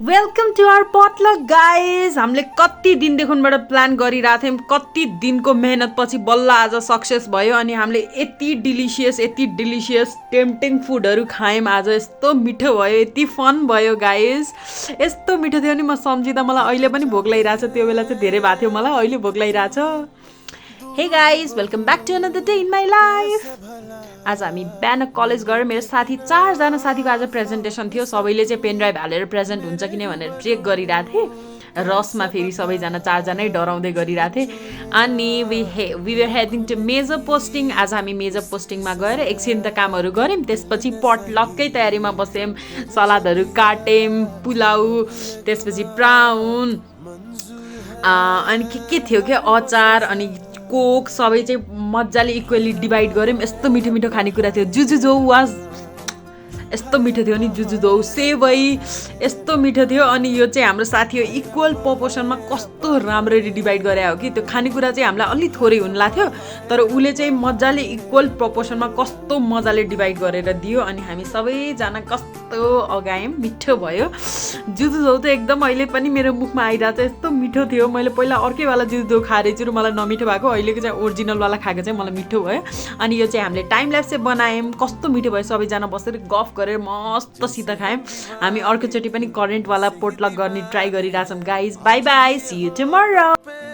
Welcome to our पटलक guys. हामीले कति दिनदेखिबाट प्लान गरिरहेको थियौँ, कति दिनको मेहनत पछि बल्ल आज सक्सेस भयो। अनि हामीले यति डिलिसियस टेम्पटिङ फुडहरू खायौँ आज। यस्तो मिठो भयो, यति फन भयो गाइज, यस्तो मिठो थियो नि। म सम्झिँदा मलाई अहिले पनि भोक लागिरहेछ। त्यो बेला चाहिँ धेरै भएको थियो मलाई, अहिले भोक लागिरहेछ। हे guys, welcome back to another day in my life. आज हामी बिहान कलेज गएर मेरो साथी 4 जना साथीको आज प्रेजेन्टेसन थियो। सबैले चाहिँ पेन ड्राइभ हालेर प्रेजेन्ट हुन्छ कि नै भनेर चेक गरिरहेको थिएँ। रसमा फेरि सबैजना 4 जनै डराउँदै गरिरहेको थिएँ। अनि we were heading to major posting. आज हामी मेजर पोस्टिङमा गएर एकछिन त कामहरू गऱ्यौँ, त्यसपछि पटलक्कै तयारीमा बस्यौँ। सलादहरू काट्यौँ, पुलाउ, त्यसपछि प्राउन, अनि के थियो के अचार अनि कोक, सबै चाहिँ मजाले इक्वली डिभाइड गऱ्यौँ। यस्तो मिठो मिठो खानेकुरा थियो। जुजुजो वाज यस्तो मिठो थियो नि, जुजुजो सेवै यस्तो मिठो थियो। अनि यो चाहिँ हाम्रो साथी हो, इक्वल प्रोपोर्सनमा कस्तो राम्ररी डिभाइड गरे हो कि त्यो खानेकुरा चाहिँ हामीलाई अलिक थोरै हुन लाग्थ्यो, तर उसले चाहिँ मजाले इक्वल प्रोपोर्सनमा कस्तो मजाले डिभाइड गरेर दियो। अनि हामी सबैजना कस्तो अगायौँ, मिठो भयो। जुजुजो त एकदम अहिले पनि मेरो मुखमा आइरहेको छ, यस्तो मिठो थियो। मैले पहिला अर्कैवाला जुजुजो खाएर चाहिँ मलाई नमिठो भएको, अहिलेको चाहिँ ओरिजिनलवाला खाएको चाहिँ मलाई मिठो भयो। अनि यो चाहिँ हामीले टाइम ल्याप्स चाहिँ बनायौँ, कस्तो मिठो भयो। सबैजना बसेर गफ गरेर मस्तसित खायौँ। हामी अर्कोचोटि पनि करेन्टवाला पोटलक गर्ने ट्राई गरिरहेछौँ guys. Bye bye, see you tomorrow.